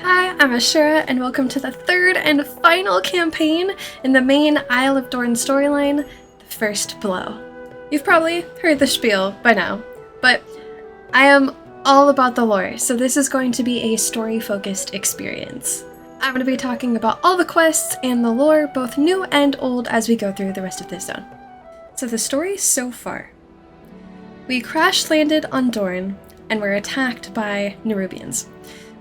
Hi, I'm Ashura, and welcome to the third and final campaign in the main Isle of Dorn storyline, The First Blow. You've probably heard the spiel by now, but I am all about the lore, so this is going to be a story-focused experience. I'm going to be talking about all the quests and the lore, both new and old, as we go through the rest of this zone. So the story so far. We crash-landed on Dorn, and were attacked by nerubians.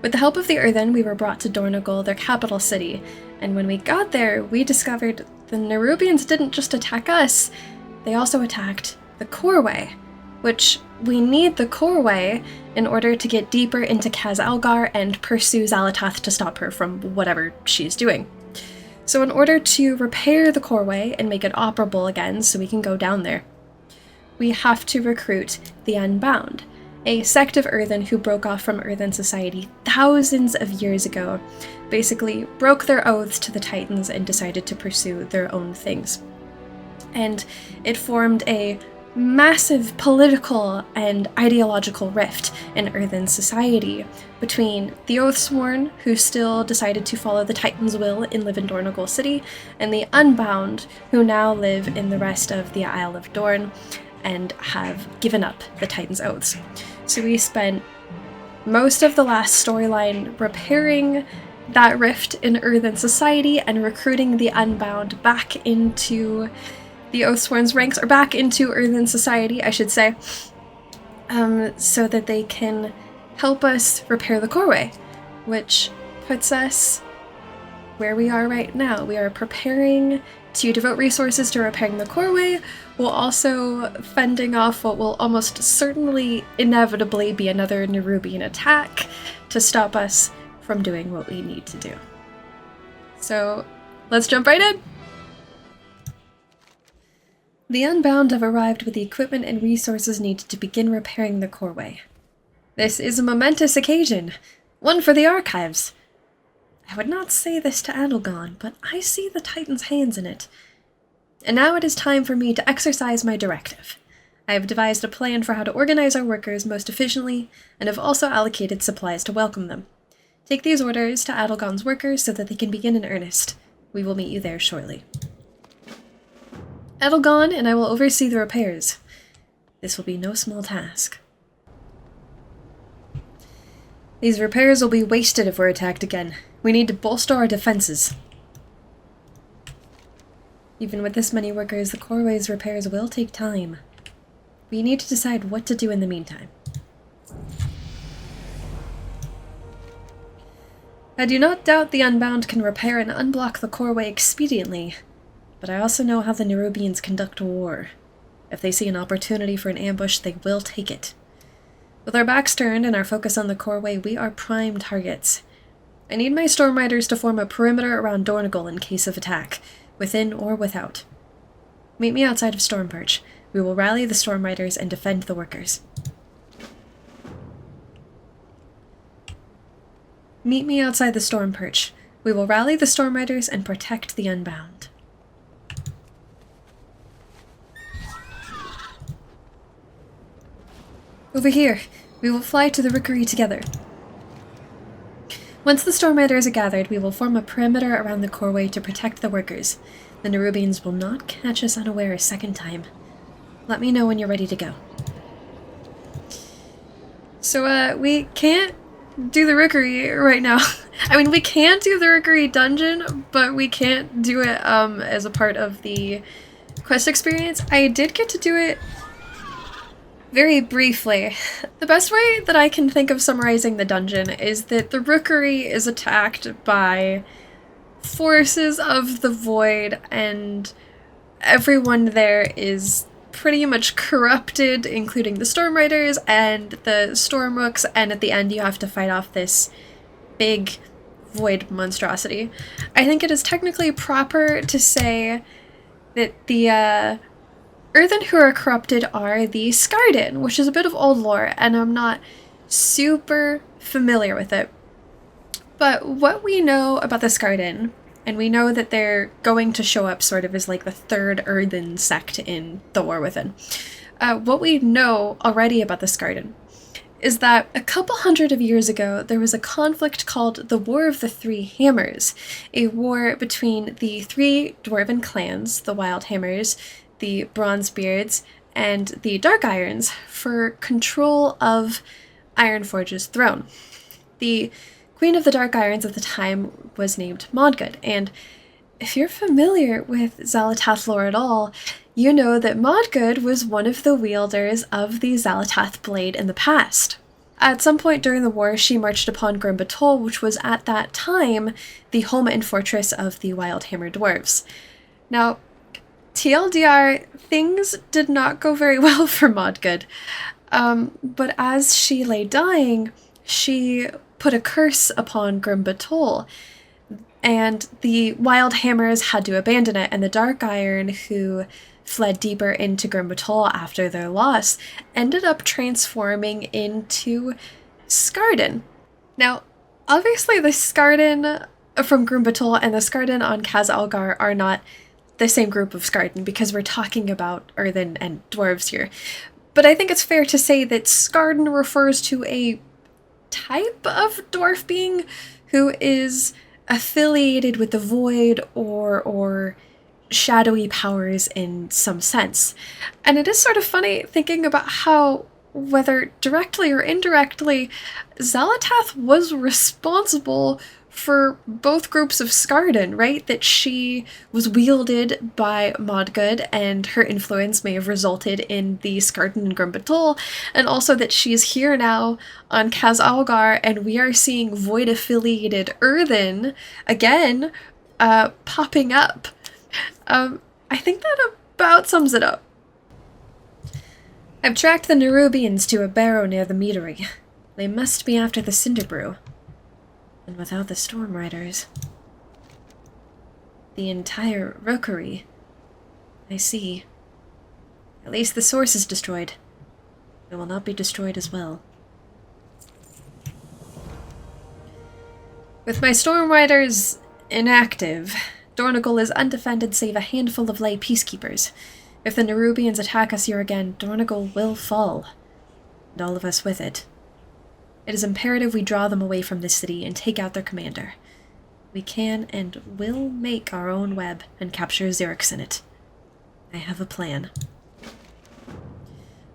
With the help of the earthen, we were brought to Dornogal, their capital city, and when we got there, we discovered the nerubians didn't just attack us, they also attacked the Coreway, which we need the Coreway in order to get deeper into Kaz Algar and pursue Xalatath to stop her from whatever she's doing. So in order to repair the Coreway and make it operable again so we can go down there, we have to recruit the Unbound, a sect of earthen who broke off from earthen society thousands of years ago, basically broke their oaths to the Titans and decided to pursue their own things. And it formed a massive political and ideological rift in earthen society between the Oathsworn, who still decided to follow the Titans' will and live in Dornogal City, and the Unbound, who now live in the rest of the Isle of Dorn and have given up the Titans' oaths. So we spent most of the last storyline repairing that rift in earthen society and recruiting the Unbound back into the Oathsworn's ranks, or back into earthen society, I should say, so that they can help us repair the Coreway, which puts us where we are right now. We are preparing to devote resources to repairing the Coreway, while also fending off what will almost certainly inevitably be another Nerubian attack to stop us from doing what we need to do. So let's jump right in! The Unbound have arrived with the equipment and resources needed to begin repairing the Coreway. This is a momentous occasion, one for the archives. I would not say this to Adelgon, but I see the Titan's hands in it. And now it is time for me to exercise my directive. I have devised a plan for how to organize our workers most efficiently, and have also allocated supplies to welcome them. Take these orders to Adelgon's workers so that they can begin in earnest. We will meet you there shortly. Adelgon and I will oversee the repairs. This will be no small task. These repairs will be wasted if we're attacked again. We need to bolster our defenses. Even with this many workers, the Coreway's repairs will take time. We need to decide what to do in the meantime. I do not doubt the Unbound can repair and unblock the Coreway expediently, but I also know how the nerubians conduct war. If they see an opportunity for an ambush, they will take it. With our backs turned and our focus on the Coreway, we are prime targets. I need my Storm Riders to form a perimeter around Dornogal in case of attack, within or without. Meet me outside of Stormperch. We will rally the Storm Riders and defend the workers. Meet me outside the Stormperch. We will rally the Storm Riders and protect the Unbound. Over here. We will fly to the rookery together. Once the Storm Riders are gathered, we will form a perimeter around the Coreway to protect the workers. The nerubians will not catch us unaware a second time. Let me know when you're ready to go. So, we can't do the rookery right now. I mean, we can do the rookery dungeon, but we can't do it, as a part of the quest experience. I did get to do it very briefly. The best way that I can think of summarizing the dungeon is that the rookery is attacked by forces of the void, and everyone there is pretty much corrupted, including the Storm Riders and the Storm Rooks, and at the end you have to fight off this big void monstrosity. I think it is technically proper to say that the earthen who are corrupted are the Skardyn, which is a bit of old lore, and I'm not super familiar with it. But what we know about the Skardyn, and we know that they're going to show up sort of as like the third earthen sect in The War Within. What we know already about the Skardyn is that a couple hundred of years ago, there was a conflict called the War of the Three Hammers, a war between the three dwarven clans, the Wildhammers, the Bronzebeards, and the Dark Irons, for control of Ironforge's throne. The Queen of the Dark Irons at the time was named Modgood, and if you're familiar with Xalatath lore at all, you know that Modgood was one of the wielders of the Xalatath blade in the past. At some point during the war, she marched upon Grimbatol, which was at that time the home and fortress of the Wildhammer dwarves. Now, TLDR, things did not go very well for Modgood, but as she lay dying, she put a curse upon Grimbatol, and the Wildhammers had to abandon it, and the Dark Iron, who fled deeper into Grimbatol after their loss, ended up transforming into Skardyn. Now, obviously the Skardyn from Grimbatol and the Skardyn on Kaz Algar are not the same group of Skardyn, because we're talking about earthen and dwarves here. But I think it's fair to say that Skardyn refers to a type of dwarf being who is affiliated with the void or shadowy powers in some sense. And it is sort of funny thinking about how, whether directly or indirectly, Xalatath was responsible for both groups of Skardyn, right? That she was wielded by Modgood, and her influence may have resulted in the Skardyn and Grimbatol, and also that she's here now on Kaz Algar, and we are seeing void-affiliated earthen, again, popping up. I think that about sums it up. I've tracked the nerubians to a barrow near the meadery. They must be after the Cinderbrew. And without the Storm Riders, the entire rookery, I see. At least the source is destroyed. It will not be destroyed as well. With my Storm Riders inactive, Dornagal is undefended save a handful of lay peacekeepers. If the nerubians attack us here again, Dornagal will fall, and all of us with it. It is imperative we draw them away from this city and take out their commander. We can and will make our own web and capture Xerix in it. I have a plan.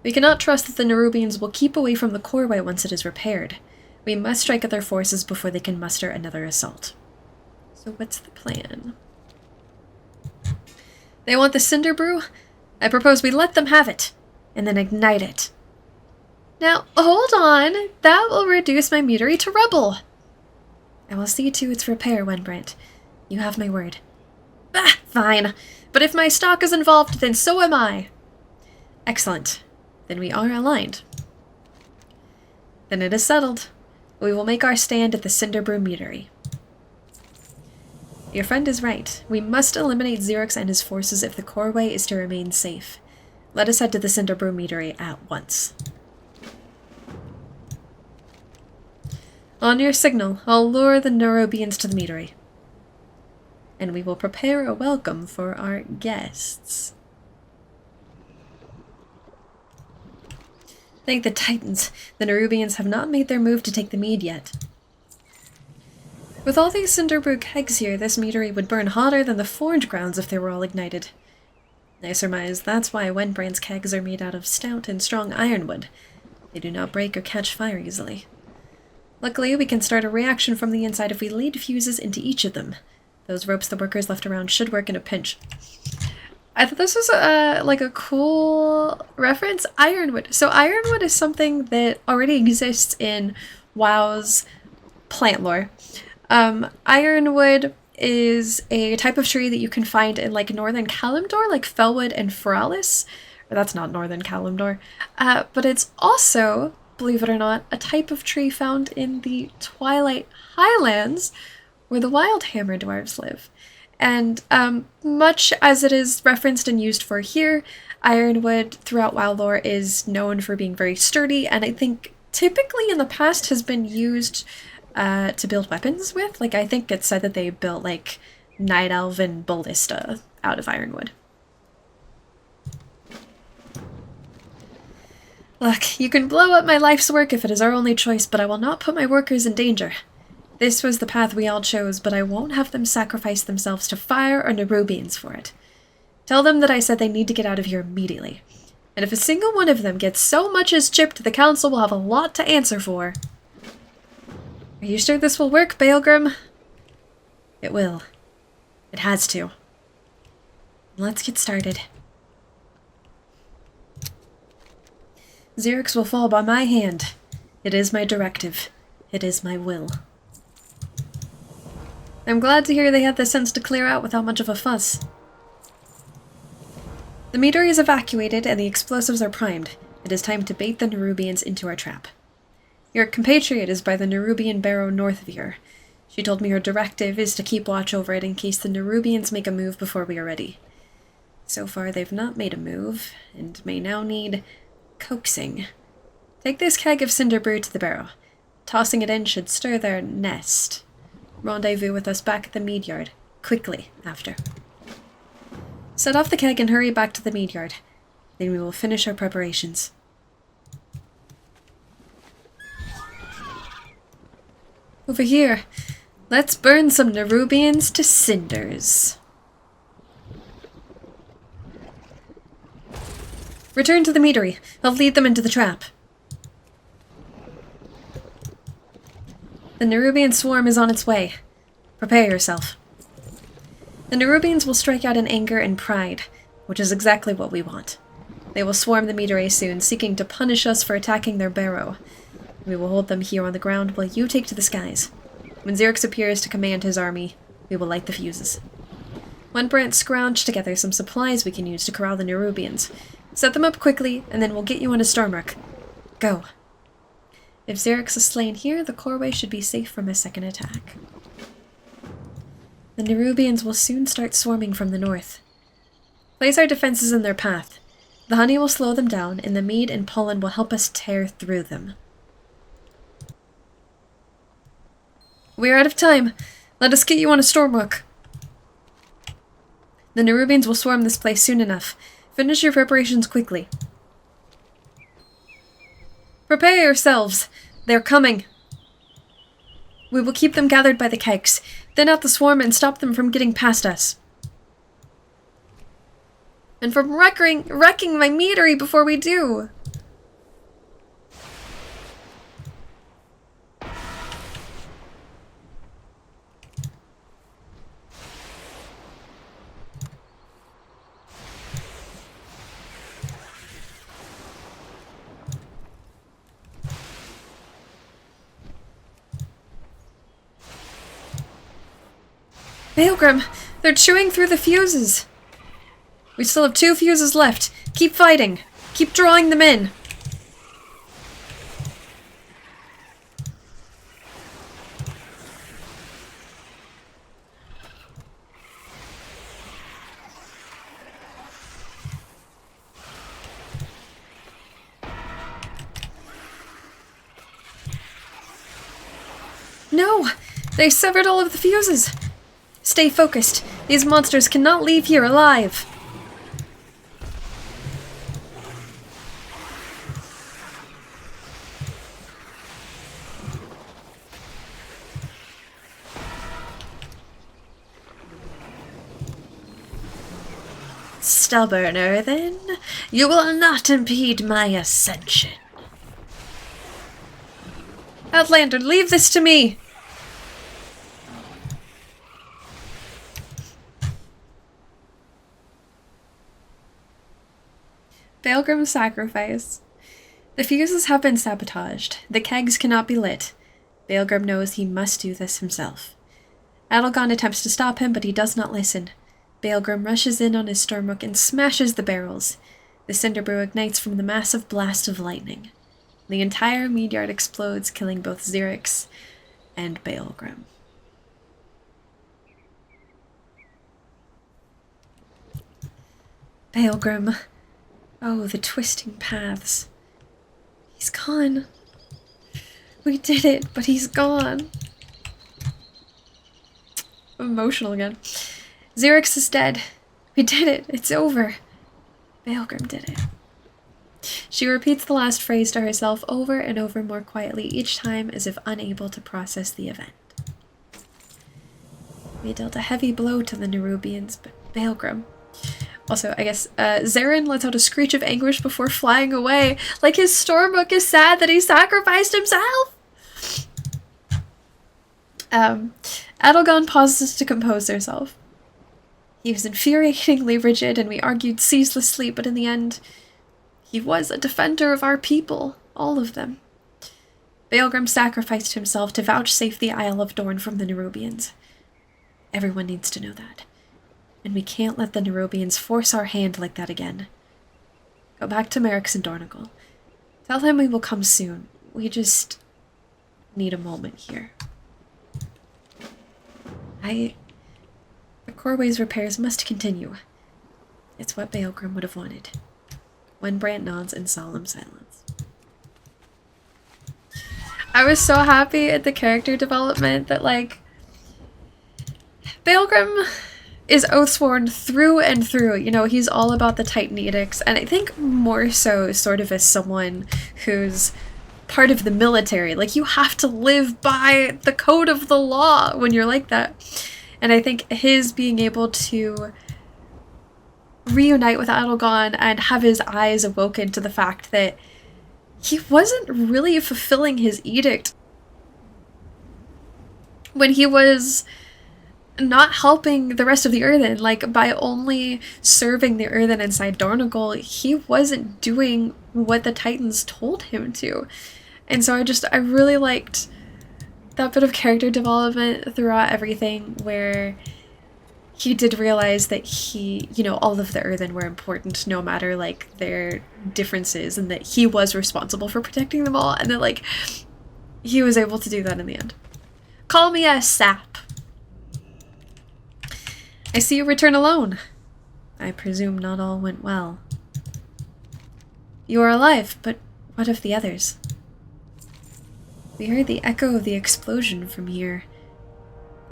We cannot trust that the nerubians will keep away from the Coreway once it is repaired. We must strike at their forces before they can muster another assault. So what's the plan? They want the Cinderbrew? I propose we let them have it, and then ignite it. Now, hold on. That will reduce my meadery to rubble. I will see to its repair, Wenbrant. You have my word. Bah, fine. But if my stock is involved, then so am I. Excellent. Then we are aligned. Then it is settled. We will make our stand at the Cinderbrew meadery. Your friend is right. We must eliminate Xerix and his forces if the Coreway is to remain safe. Let us head to the Cinderbrew meadery at once. On your signal, I'll lure the nerubians to the meadery. And we will prepare a welcome for our guests. Thank the Titans, the nerubians have not made their move to take the mead yet. With all these Cinderbrew kegs here, this meadery would burn hotter than the forge grounds if they were all ignited. I surmise that's why Wenbrand's kegs are made out of stout and strong ironwood. They do not break or catch fire easily. Luckily, we can start a reaction from the inside if we lead fuses into each of them. Those ropes the workers left around should work in a pinch. I thought this was like a cool reference. Ironwood. So ironwood is something that already exists in WoW's plant lore. Ironwood is a type of tree that you can find in like northern Kalimdor, like Felwood and Feralis. Or that's not northern Kalimdor. But it's also, believe it or not, a type of tree found in the Twilight Highlands where the Wildhammer dwarves live. And much as it is referenced and used for here, ironwood throughout WoW lore is known for being very sturdy, and I think typically in the past has been used to build weapons with. Like, I think it's said that they built, like, Night Elven ballista out of ironwood. Look, you can blow up my life's work if it is our only choice, but I will not put my workers in danger. This was the path we all chose, but I won't have them sacrifice themselves to fire or nerubians for it. Tell them that I said they need to get out of here immediately. And if a single one of them gets so much as chipped, the council will have a lot to answer for. Are you sure this will work, Baelgrim? It will. It has to. Let's get started. Xerix will fall by my hand. It is my directive. It is my will. I'm glad to hear they had the sense to clear out without much of a fuss. The meteor is evacuated and the explosives are primed. It is time to bait the nerubians into our trap. Your compatriot is by the Nerubian barrow north of here. She told me her directive is to keep watch over it in case the nerubians make a move before we are ready. So far they've not made a move, and may now need coaxing. Take this keg of cinder brew to the barrow. Tossing it in should stir their nest. Rendezvous with us back at the mead yard, quickly after. Set off the keg and hurry back to the mead yard. Then we will finish our preparations. Over here. Let's burn some nerubians to cinders. Return to the meadery. I'll lead them into the trap. The nerubian swarm is on its way. Prepare yourself. The nerubians will strike out in anger and pride, which is exactly what we want. They will swarm the meadery soon, seeking to punish us for attacking their barrow. We will hold them here on the ground while you take to the skies. When Xerix appears to command his army, we will light the fuses. One branch scrounge together some supplies we can use to corral the nerubians. Set them up quickly, and then we'll get you on a Stormward. Go. If Xerix is slain here, the Coreway should be safe from a second attack. The nerubians will soon start swarming from the north. Place our defenses in their path. The honey will slow them down, and the mead and pollen will help us tear through them. We are out of time. Let us get you on a Stormward. The nerubians will swarm this place soon enough. Finish your preparations quickly. Prepare yourselves. They're coming. We will keep them gathered by the kegs, thin out the swarm and stop them from getting past us. And from wrecking my meadery before we do. Baelgrim, they're chewing through the fuses. We still have 2 fuses left. Keep fighting. Keep drawing them in. No! They severed all of the fuses! Stay focused. These monsters cannot leave here alive. Stubborn earthen, you will not impede my ascension. Outlander, leave this to me! Baelgrim's sacrifice. The fuses have been sabotaged. The kegs cannot be lit. Baelgrim knows he must do this himself. Adelgon attempts to stop him, but he does not listen. Baelgrim rushes in on his Stormward and smashes the barrels. The cinder brew ignites from the massive blast of lightning. The entire mead yard explodes, killing both Xerix and Baelgrim. Baelgrim. Oh, the twisting paths. He's gone. We did it, but he's gone. I'm emotional again. Xerix is dead. We did it. It's over. Baelgrim did it. She repeats the last phrase to herself over and over more quietly each time, as if unable to process the event. We dealt a heavy blow to the Nerubians, but Baelgrim... Also, I guess, Zarin lets out a screech of anguish before flying away. Like his Stormbook is sad that he sacrificed himself! Adelgon pauses to compose herself. He was infuriatingly rigid and we argued ceaselessly, but in the end, he was a defender of our people. All of them. Baelgrim sacrificed himself to vouchsafe the Isle of Dorn from the Nerubians. Everyone needs to know that. And we can't let the nerubians force our hand like that again. Go back to Merrick's and Dornigal. Tell him we will come soon. We just need a moment here. The Coreway's repairs must continue. It's what Baelgrim would have wanted. Wenbrand nods in solemn silence. I was so happy at the character development that, like, Baelgrim is Oathsworn through and through. You know, he's all about the Titan Edicts, and I think more so sort of as someone who's part of the military. Like, you have to live by the code of the law when you're like that. And I think his being able to reunite with Adelgon and have his eyes awoken to the fact that he wasn't really fulfilling his edict when he was not helping the rest of the earthen. Like, by only serving the earthen inside Dornigal, he wasn't doing what the Titans told him to. And so I really liked that bit of character development throughout everything, where he did realize that he, you know, all of the earthen were important no matter, like, their differences, and that he was responsible for protecting them all, and that, like, he was able to do that in the end. Call me a sap. I see you return alone. I presume not all went well. You are alive, but what of the others? We heard the echo of the explosion from here.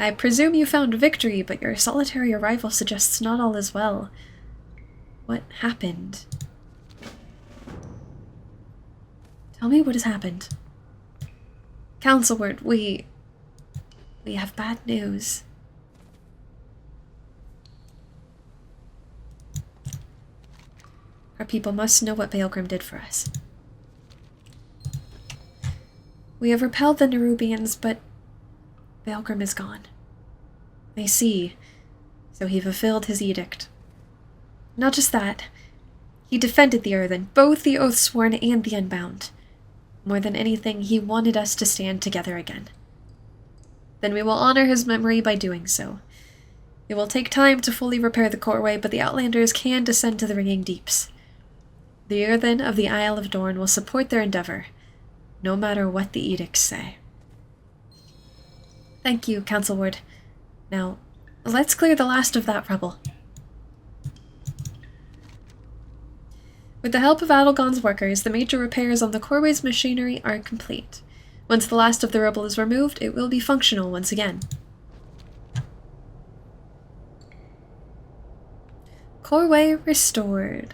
I presume you found victory, but your solitary arrival suggests not all is well. What happened? Tell me what has happened. Councilward, we have bad news. Our people must know what Baelgrim did for us. We have repelled the Nerubians, but Baelgrim is gone. I see. So he fulfilled his edict. Not just that. He defended the earthen, both the Oathsworn and the Unbound. More than anything, he wanted us to stand together again. Then we will honor his memory by doing so. It will take time to fully repair the Coreway, but the Outlanders can descend to the Ringing Deeps. The earthen of the Isle of Dorn will support their endeavor, no matter what the edicts say. Thank you, Councilward. Now, let's clear the last of that rubble. With the help of Adelgon's workers, the major repairs on the Coreway's machinery are complete. Once the last of the rubble is removed, it will be functional once again. Coreway restored.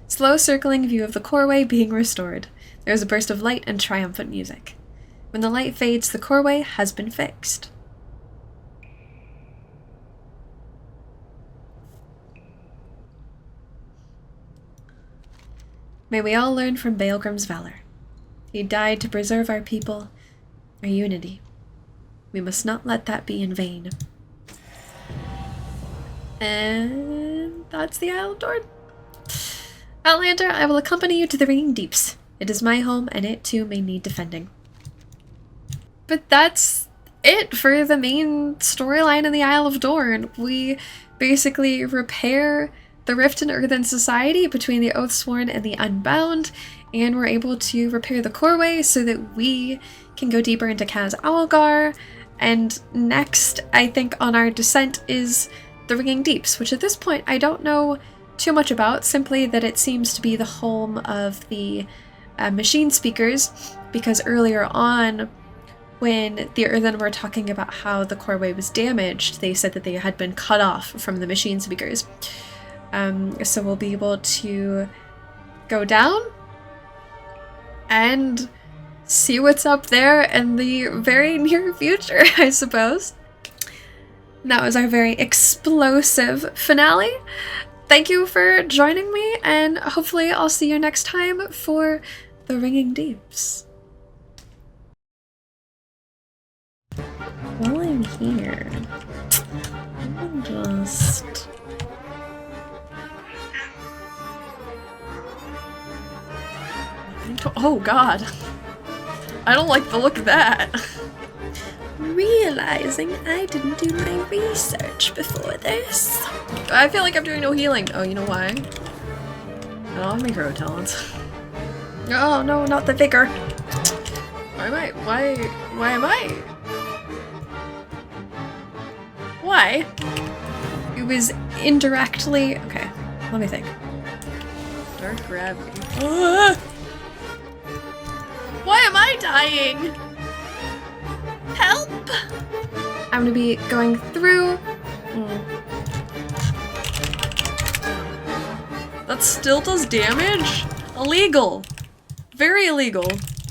Slow circling view of the Coreway being restored. There is a burst of light and triumphant music. When the light fades, the Coreway has been fixed. May we all learn from Baelgrim's valor. He died to preserve our people, our unity. We must not let that be in vain. And that's the Isle of Dorn. Outlander, I will accompany you to the Ringing Deeps. It is my home, and it too may need defending. But that's it for the main storyline in the Isle of Dorn. We basically repair the rift in Earthen society between the Oathsworn and the Unbound, and we're able to repair the Coreway so that we can go deeper into Kaz Algar. And next, I think, on our descent is the Ringing Deeps, which at this point I don't know too much about, simply that it seems to be the home of the machine speakers, because earlier on, when the Earthen were talking about how the Coreway was damaged, they said that they had been cut off from the machine speakers. So we'll be able to go down and see what's up there in the very near future, I suppose. That was our very explosive finale. Thank you for joining me, and hopefully I'll see you next time for the Ringing Deeps. While I'm here, I'm just... Oh god. I don't like the look of that. Realizing I didn't do my research before this. I feel like I'm doing no healing. Oh, you know why? I don't have my hero talents. Oh no, not the vigor. Why am I? Why am I? Why? It was indirectly. Okay, let me think. Dark gravity. Why am I dying? Help! I'm gonna be going through. That still does damage? Illegal. Very illegal.